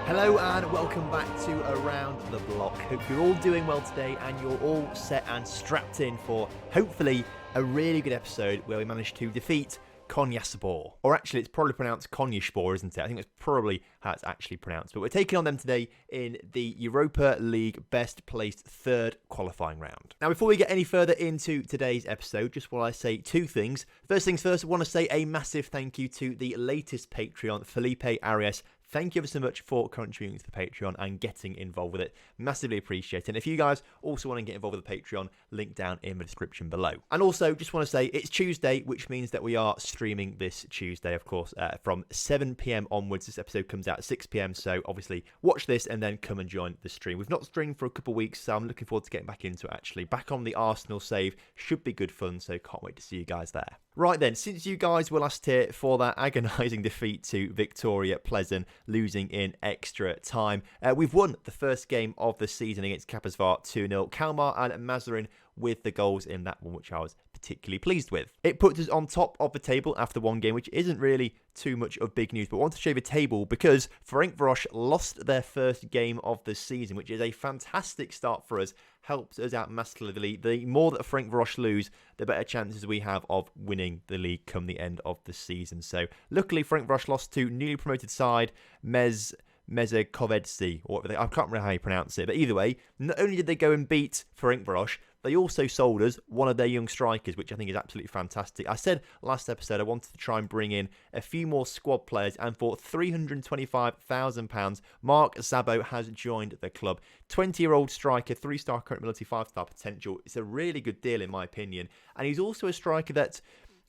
Hello and welcome back to Around the Block. Hope you're all doing well today and you're all set and strapped in for hopefully a really good episode where we manage to defeat Konyaspor. Or actually, it's probably pronounced Konyaspor, isn't it? I think that's probably how it's actually pronounced. But we're taking on them today in the Europa League best placed third qualifying round. Now, before we get any further into today's episode, just while I say two things. First things first, I want to say a massive thank you to the latest Patreon, Felipe Arias. Thank you ever so much for contributing to the Patreon and getting involved with it. Massively appreciate it. And if you guys also want to get involved with the Patreon, link down in the description below. And also, just want to say it's Tuesday, which means that we are streaming this Tuesday, of course, from 7 p.m. onwards. This episode comes out at 6 p.m. So obviously, watch this and then come and join the stream. We've not streamed for a couple of weeks, so I'm looking forward to getting back into it, actually. Back on the Arsenal save. Should be good fun, so can't wait to see you guys there. Right then, since you guys were last here for that agonising defeat to Victoria Pleasant, losing in extra time, we've won the first game of the season against Kaposvar 2-0. Kalmar and Mazarin with the goals in that one, which I was particularly pleased with. It puts us on top of the table after one game, which isn't really too much of big news, but I want to show you the table because Ferencváros lost their first game of the season, which is a fantastic start for us. Helps us out massively. The more that Ferencváros lose, the better chances we have of winning the league come the end of the season. So luckily, Ferencváros lost to newly promoted side Mezőkövesd, or whatever I can't remember how you pronounce it. But either way, not only did they go and beat Ferencváros, they also sold us one of their young strikers, which I think is absolutely fantastic. I said last episode I wanted to try and bring in a few more squad players, and for £325,000, Mark Szabo has joined the club. 20-year-old striker, 3-star current ability, 5-star potential. It's a really good deal in my opinion. And he's also a striker that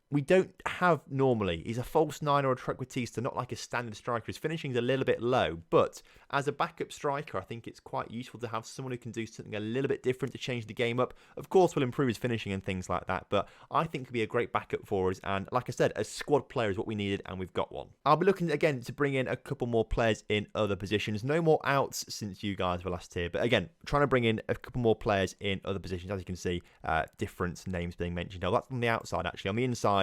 we don't have normally. He's a false nine or a trequartista, not like a standard striker. His finishing's a little bit low, but as a backup striker, I think it's quite useful to have someone who can do something a little bit different to change the game up. Of course, we'll improve his finishing and things like that, but I think he'll be a great backup for us. And like I said, a squad player is what we needed, and we've got one. I'll be looking again to bring in a couple more players in other positions. No more outs since you guys were last here, but again, trying to bring in a couple more players in other positions. As you can see, different names being mentioned. Now, that's on the outside, actually. On the inside,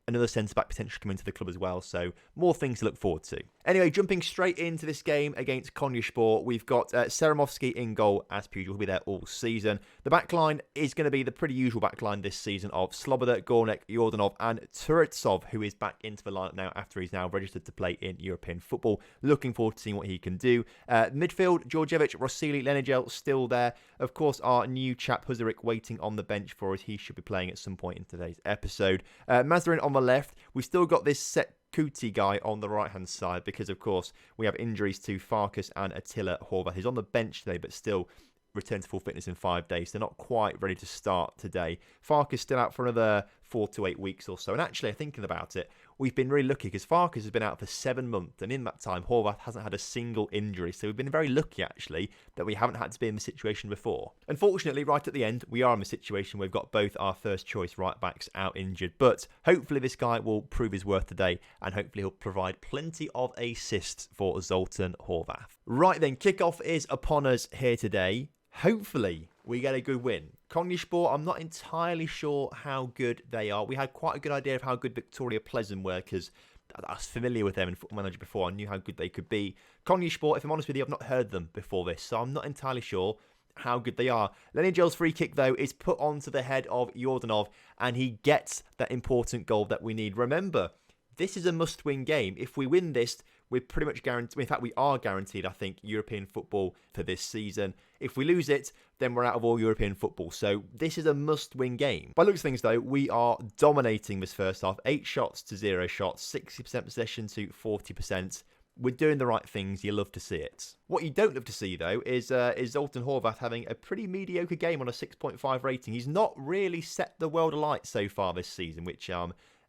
another centre-back potentially coming to the club as well, so more things to look forward to. Anyway, jumping straight into this game against Konyaspor, we've got Saramovsky in goal, as per usual. He'll be there all season. The backline is going to be the pretty usual backline this season of Sloboda, Gornek, Yordanov and Turetsov, who is back into the lineup now after he's now registered to play in European football. Looking forward to seeing what he can do. Midfield, Djordjevic, Rosili, Lenigel still there. Of course, our new chap, Huzarik, waiting on the bench for us. He should be playing at some point in today's episode. Mazarin on the left. We've still got this C03 guy on the right-hand side because, of course, we have injuries to Farkas and Attila Horvath. He's on the bench today, but still returned to full fitness in 5 days. They're not quite ready to start today. Farkas still out for another 4 to 8 weeks or so. And actually, thinking about it, we've been really lucky because Farkas has been out for 7 months. And in that time, Horvath hasn't had a single injury. So we've been very lucky, actually, that we haven't had to be in the situation before. Unfortunately, right at the end, we are in a situation where we've got both our first choice right-backs out injured. But hopefully this guy will prove his worth today. And hopefully he'll provide plenty of assists for Zoltan Horvath. Right then, kickoff is upon us here today. Hopefully, we get a good win. Konyaspor, I'm not entirely sure how good they are. We had quite a good idea of how good Victoria Pleasant were because I was familiar with them in Football Manager before. I knew how good they could be. Konyaspor, if I'm honest with you, I've not heard them before this, so I'm not entirely sure how good they are. Lenigel's free kick, though, is put onto the head of Yordanov, and he gets that important goal that we need. Remember, this is a must-win game. If we win this, we're pretty much guaranteed, in fact, we are guaranteed, I think, European football for this season. If we lose it, then we're out of all European football. So this is a must-win game. By the looks of things, though, we are dominating this first half. 8 shots to 0 shots, 60% possession to 40%. We're doing the right things. You love to see it. What you don't love to see, though, is Zoltan Horvath having a pretty mediocre game on a 6.5 rating. He's not really set the world alight so far this season, which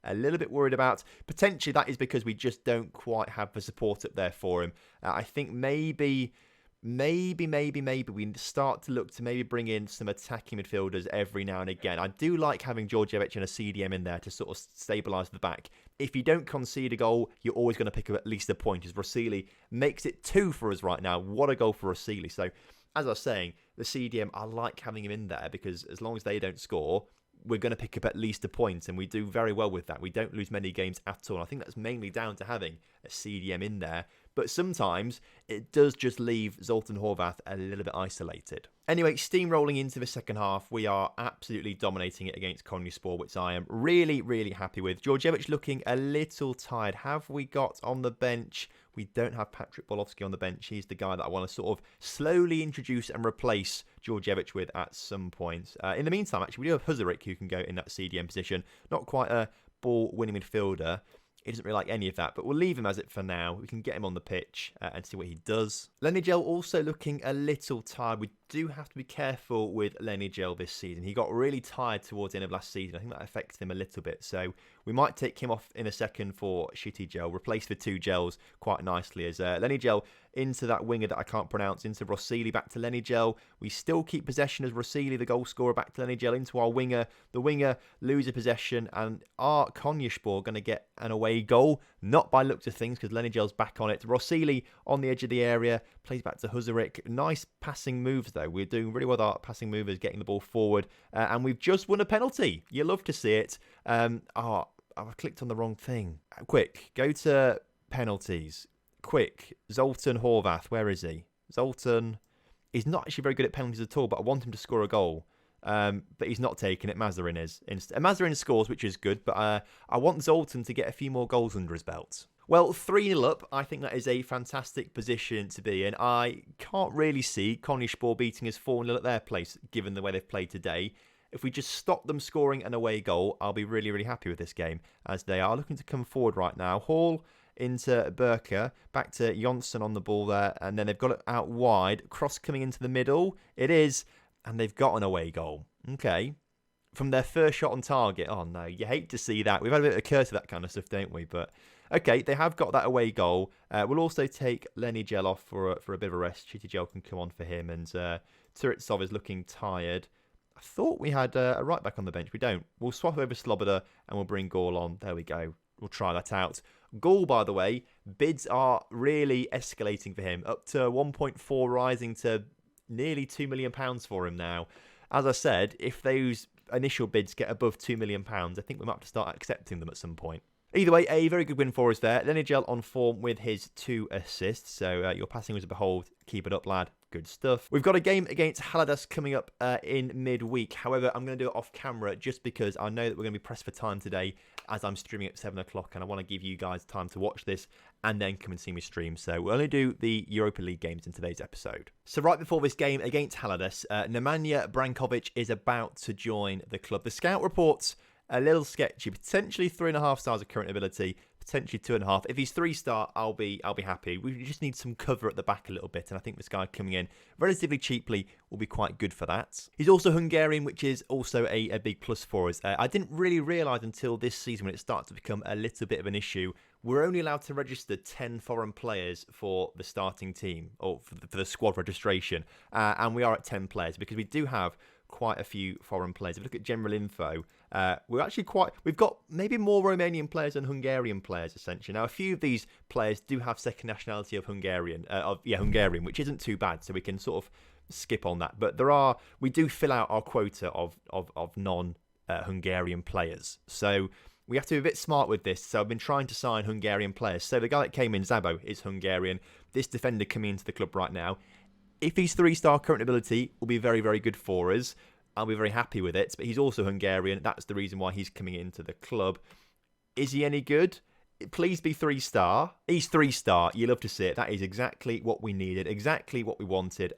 a little bit worried about. Potentially that is because we just don't quite have the support up there for him. I think maybe we start to look to maybe bring in some attacking midfielders every now and again. I do like having Djordjevic and a CDM in there to sort of stabilise the back. If you don't concede a goal, you're always going to pick up at least a point, as Rosili makes it 2 for us right now. What a goal for Rosili. So, as I was saying, the CDM, I like having him in there because as long as they don't score, we're going to pick up at least a point, and we do very well with that. We don't lose many games at all. I think that's mainly down to having a CDM in there. But sometimes it does just leave Zoltan Horvath a little bit isolated. Anyway, steamrolling into the second half, we are absolutely dominating it against Konyaspor, which I am really, really happy with. Djordjevic looking a little tired. Have we got on the bench? We don't have Patrick Bolovsky on the bench. He's the guy that I want to sort of slowly introduce and replace Djordjevic with at some point. In the meantime, actually, we do have Huzarik who can go in that CDM position. Not quite a ball-winning midfielder. He doesn't really like any of that, but we'll leave him as it for now. We can get him on the pitch and see what he does. Lenigel also looking a little tired. We do have to be careful with Lenigel this season. He got really tired towards the end of last season. I think that affected him a little bit. So we might take him off in a second for Shitty Gel, replace the two Gels quite nicely as Lenigel into that winger that I can't pronounce, into Rossili, back to Lenigel. We still keep possession as Rossili, the goal scorer, back to Lenigel, into our winger. The winger loses possession, and our Konyaspor going to get an away goal. Not by looks of things, because Lenigel's back on it. Rossili on the edge of the area, plays back to Huzarik. Nice passing moves, though. We're doing really well with our passing movers, getting the ball forward. And we've just won a penalty. You love to see it. I clicked on the wrong thing. Quick, go to penalties. Quick, Zoltan Horvath, where is he? Zoltan is not actually very good at penalties at all, but I want him to score a goal. But he's not taking it. Mazarin is. Mazarin scores, which is good, but I want Zoltan to get a few more goals under his belt. Well, 3-0 up, I think that is a fantastic position to be in. I can't really see Konyaspor beating us 4-0 at their place, given the way they've played today. If we just stop them scoring an away goal, I'll be really, really happy with this game, as they are looking to come forward right now. Hall into Burka, back to Jonsson on the ball there, and then they've got it out wide. Cross coming into the middle. It is, and they've got an away goal. Okay. From their first shot on target. Oh, no, you hate to see that. We've had a bit of a curse of that kind of stuff, don't we? But, okay, they have got that away goal. We'll also take Lenny Gel off for a bit of a rest. Chitty Gel can come on for him, and Turitsov is looking tired. I thought we had a right back on the bench. We don't. We'll swap over Sloboda, and we'll bring Gaul on. There we go. We'll try that out. Gaul, by the way, bids are really escalating for him. Up to 1.4, rising to nearly £2 million for him now. As I said, if those initial bids get above £2 million, I think we might have to start accepting them at some point. Either way, a very good win for us there. Lenigel on form with his 2 assists. So your passing was a behold. Keep it up, lad. Good stuff. We've got a game against Haladas coming up in midweek. However, I'm going to do it off camera just because I know that we're going to be pressed for time today as I'm streaming at 7 o'clock, and I want to give you guys time to watch this and then come and see me stream. So we'll only do the Europa League games in today's episode. So right before this game against Haladas, Nemanja Brankovic is about to join the club. The scout reports a little sketchy, potentially 3.5 stars of current ability, potentially 2.5. If he's 3-star, I'll be happy. We just need some cover at the back a little bit, and I think this guy coming in relatively cheaply will be quite good for that. He's also Hungarian, which is also a big plus for us. I didn't really realise until this season, when it started to become a little bit of an issue, we're only allowed to register 10 foreign players for the starting team, or for the squad registration, and we are at 10 players because we do have quite a few foreign players. If we look at general info, we've got maybe more Romanian players than Hungarian players, essentially. Now, a few of these players do have second nationality of Hungarian, which isn't too bad, so we can sort of skip on that. But we do fill out our quota of non-Hungarian players. So we have to be a bit smart with this. So I've been trying to sign Hungarian players. So the guy that came in, Zabo, is Hungarian. This defender coming into the club right now, if he's 3-star current ability, will be very, very good for us. I'll be very happy with it. But he's also Hungarian. That's the reason why he's coming into the club. Is he any good? Please be 3-star. He's 3-star. You love to see it. That is exactly what we needed. Exactly what we wanted.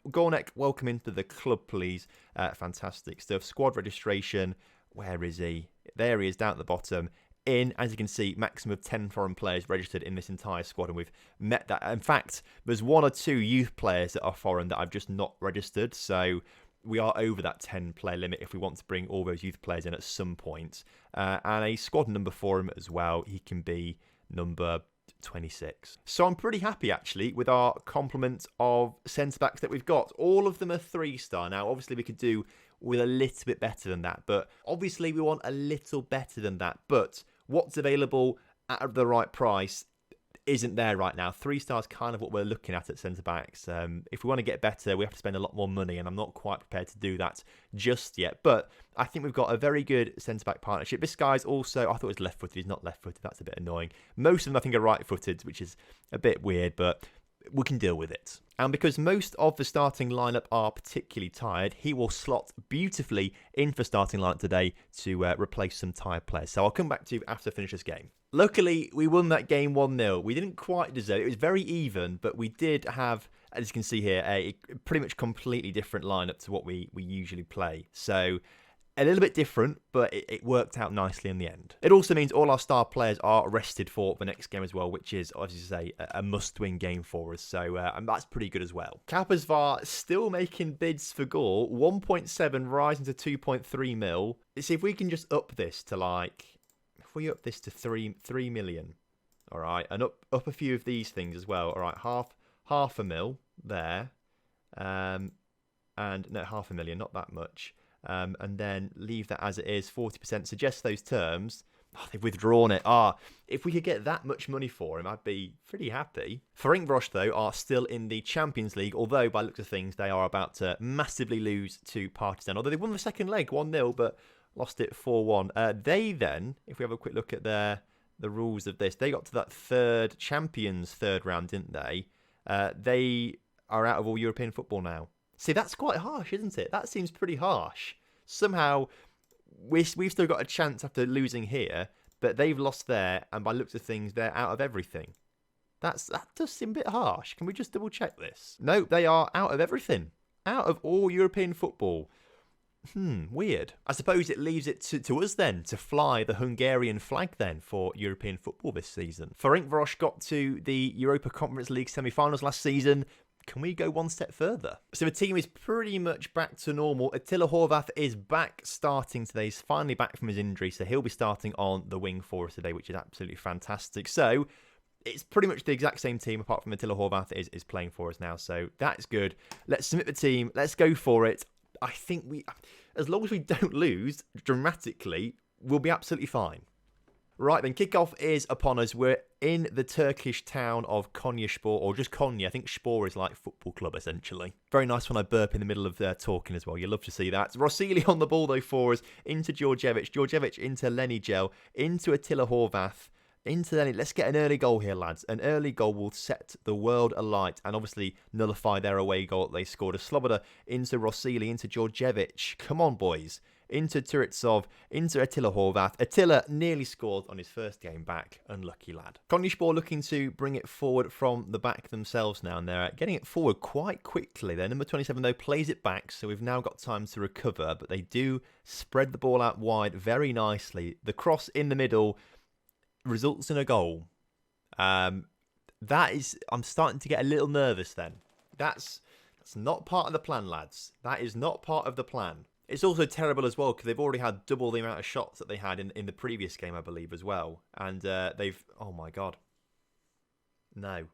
Gornek, welcome into the club, please. Fantastic stuff. Squad registration. Where is he? There he is, down at the bottom. As you can see, maximum of 10 foreign players registered in this entire squad, and we've met that. In fact, there's 1 or 2 youth players that are foreign that I've just not registered, so we are over that 10-player limit if we want to bring all those youth players in at some point. And a squad number for him as well. He can be number 26. So I'm pretty happy, actually, with our complement of centre-backs that we've got. All of them are 3-star. Now, obviously, we could do with a little bit better than that, but obviously we want a little better than that. But what's available at the right price isn't there right now. 3 stars kind of what we're looking at centre-backs. If we want to get better, we have to spend a lot more money, and I'm not quite prepared to do that just yet. But I think we've got a very good centre-back partnership. This guy's also, I thought he was left-footed. He's not left-footed. That's a bit annoying. Most of them, I think, are right-footed, which is a bit weird, but we can deal with it. And because most of the starting lineup are particularly tired, he will slot beautifully into the starting lineup today to replace some tired players. So I'll come back to you after I finish this game. Luckily, we won that game 1-0. We didn't quite deserve it. It was very even, but we did have, as you can see here, a pretty much completely different lineup to what we usually play. So a little bit different, but it worked out nicely in the end. It also means all our star players are rested for the next game as well, which is, as you say, a must-win game for us. So and that's pretty good as well. Kapasvar still making bids for goal. 1.7 rising to 2.3 mil. Let's see if we can just up this to if we up this to 3 million. All right, and up a few of these things as well. All right, half a mil there, and no, 500,000, not that much. And then leave that as it is, 40%. Suggest those terms. Oh, they've withdrawn it. If we could get that much money for him, I'd be pretty happy. Ferencváros, though, are still in the Champions League, although by the looks of things, they are about to massively lose to Partizan. Although they won the second leg 1-0, but lost it 4-1. They then, if we have a quick look at the rules of this, they got to that third round, didn't they? They are out of all European football now. See, that's quite harsh, isn't it? That seems pretty harsh. Somehow, we've still got a chance after losing here, but they've lost there, and by looks of things, they're out of everything. That does seem a bit harsh. Can we just double check this? No, they are out of everything. Out of all European football. Weird. I suppose it leaves it to us then to fly the Hungarian flag then for European football this season. Ferencváros got to the Europa Conference League semi-finals last season. Can we go one step further? So the team is pretty much back to normal. Attila Horvath is back starting today. He's finally back from his injury, so he'll be starting on the wing for us today, which is absolutely fantastic. So it's pretty much the exact same team, apart from Attila Horvath is playing for us now. So that's good. Let's submit the team. Let's go for it. I think as long as we don't lose dramatically, we'll be absolutely fine. Right then, kickoff is upon us. We're in the Turkish town of Konyaspor, or just Konya. I think Spor is like football club, essentially. Very nice when I burp in the middle of talking as well. You love to see that. Rossili on the ball, though, for us. Into Djordjevic. Djordjevic into Lenigel. Into Attila Horvath. Into Lenny. Let's get an early goal here, lads. An early goal will set the world alight and obviously nullify their away goal that they scored. A Sloboda into Rossili, into Djordjevic. Come on, boys. Into Turitsov, into Attila Horvath. Attila nearly scored on his first game back. Unlucky lad. Konyaspor looking to bring it forward from the back themselves now, and they're getting it forward quite quickly. Their number 27, though, plays it back, so we've now got time to recover, but they do spread the ball out wide very nicely. The cross in the middle results in a goal. I'm starting to get a little nervous then. That's not part of the plan, lads. That is not part of the plan. It's also terrible as well because they've already had double the amount of shots that they had in the previous game, I believe, as well. And they've... Oh, my God. No.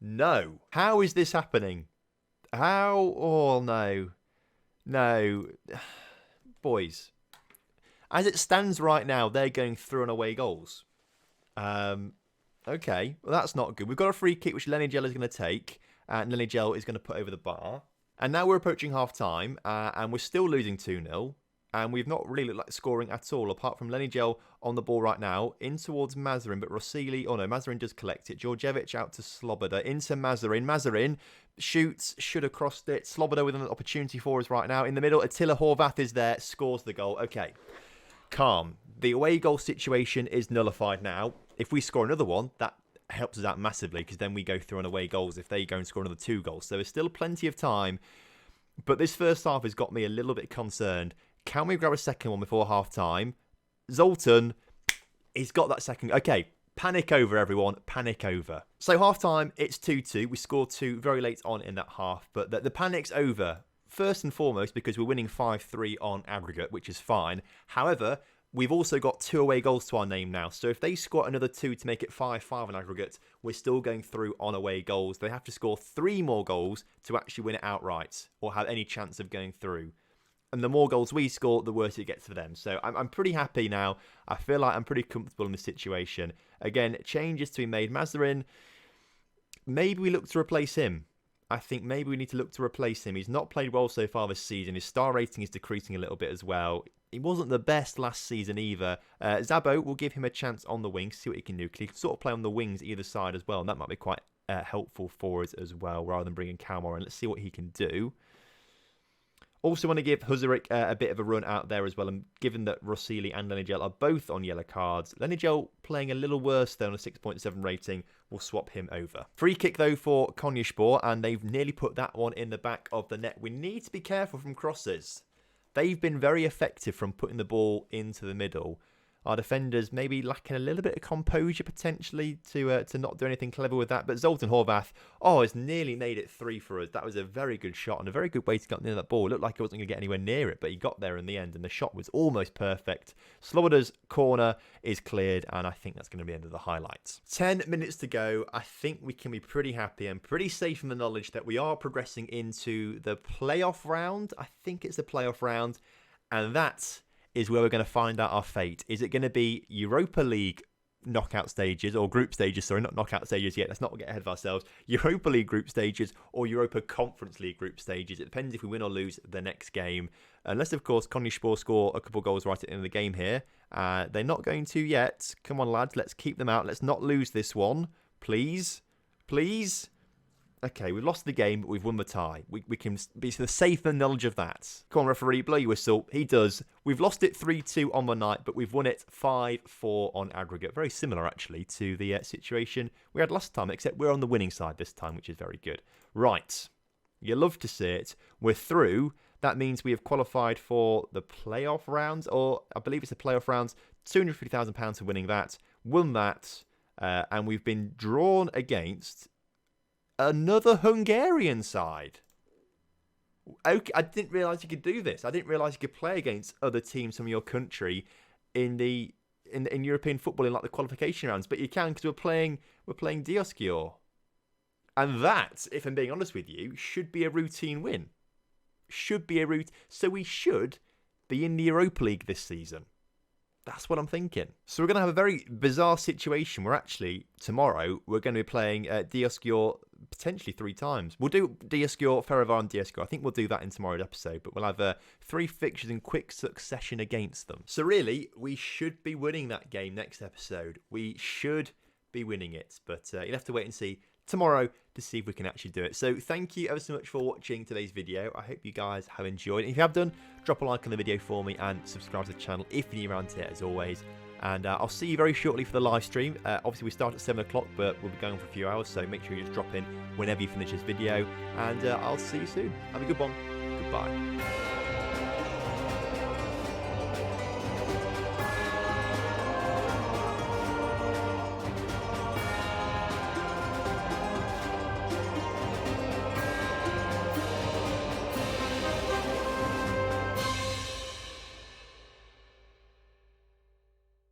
No. How is this happening? How? Oh, no. No. Boys. As it stands right now, they're going through and away goals. Okay. Well, that's not good. We've got a free kick, which Lenigel is going to take. And Lenigel is going to put over the bar. And now we're approaching half-time, and we're still losing 2-0. And we've not really looked like scoring at all, apart from Lenigel on the ball right now, in towards Mazarin. But Rossili, oh no, Mazarin does collect it. Djordjevic out to Sloboda, into Mazarin. Mazarin shoots, should have crossed it. Sloboda with an opportunity for us right now. In the middle, Attila Horvath is there, scores the goal. Okay, calm. The away goal situation is nullified now. If we score another one, that helps us out massively because then we go through on away goals if they go and score another 2 goals. So there's still plenty of time. But this first half has got me a little bit concerned. Can we grab a second one before half time? Zoltan, he's got that second. Okay, panic over, everyone. Panic over. So half time, it's 2-2. We scored 2 very late on in that half. But the panic's over. First and foremost because we're winning 5-3 on aggregate, which is fine. However, we've also got 2 away goals to our name now. So if they score another 2 to make it 5-5 on aggregate, we're still going through on away goals. They have to score 3 more goals to actually win it outright or have any chance of going through. And the more goals we score, the worse it gets for them. So I'm pretty happy now. I feel like I'm pretty comfortable in this situation. Again, changes to be made. Mazarin, maybe we look to replace him. I think maybe we need to look to replace him. He's not played well so far this season. His star rating is decreasing a little bit as well. He wasn't the best last season either. Zabo will give him a chance on the wings, see what he can do. Because he can sort of play on the wings either side as well. And that might be quite helpful for us as well, rather than bringing Kalmar in. Let's see what he can do. Also want to give Huzarik a bit of a run out there as well. And given that Rossili and Lenigel are both on yellow cards, Lenigel playing a little worse though on a 6.7 rating, we'll swap him over. Free kick though for Konyaspor, and they've nearly put that one in the back of the net. We need to be careful from crosses. They've been very effective from putting the ball into the middle. Our defenders maybe lacking a little bit of composure potentially to not do anything clever with that. But Zoltan Horvath, has nearly made it 3 for us. That was a very good shot and a very good way to get near that ball. It looked like he wasn't going to get anywhere near it, but he got there in the end and the shot was almost perfect. Sloboda's corner is cleared and I think that's going to be the end of the highlights. 10 minutes to go. I think we can be pretty happy and pretty safe in the knowledge that we are progressing into the playoff round. I think it's the playoff round, and that is where we're going to find out our fate. Is it going to be Europa League knockout stages, or group stages, sorry, not knockout stages yet, let's not get ahead of ourselves, Europa League group stages or Europa Conference League group stages? It depends if we win or lose the next game. Unless, of course, Konyaspor score a couple goals right at the end of the game here. They're not going to yet. Come on, lads, let's keep them out. Let's not lose this one. Please. Please. Okay, we've lost the game, but we've won the tie. We can be safe in the knowledge of that. Come on, referee, blow your whistle. He does. We've lost it 3-2 on the night, but we've won it 5-4 on aggregate. Very similar, actually, to the situation we had last time, except we're on the winning side this time, which is very good. Right. You love to see it. We're through. That means we have qualified for the playoff rounds, or I believe it's the playoff rounds. £250,000 for winning that. Won that. And we've been drawn against another Hungarian side. Okay, I didn't realise you could do this. I didn't realise you could play against other teams from your country in European football in like the qualification rounds, but you can because we're playing Diosgyőr. And that, if I'm being honest with you, should be a routine win. So we should be in the Europa League this season. That's what I'm thinking. So we're going to have a very bizarre situation where actually tomorrow we're going to be playing Diosgyőr potentially 3 times. We'll do Diosgyőr, Peripherals and Diosgyőr. I think we'll do that in tomorrow's episode, but we'll have 3 fixtures in quick succession against them. So really, we should be winning that game next episode. We should be winning it, but you'll have to wait and see tomorrow to see if we can actually do it. So thank you ever so much for watching today's video. I hope you guys have enjoyed. If you have done, drop a like on the video for me and subscribe to the channel if you're new around here as always. And I'll see you very shortly for the live stream. Obviously we start at 7 o'clock, but we'll be going for a few hours, so make sure you just drop in whenever you finish this video. And I'll see you soon. Have a good one. Goodbye.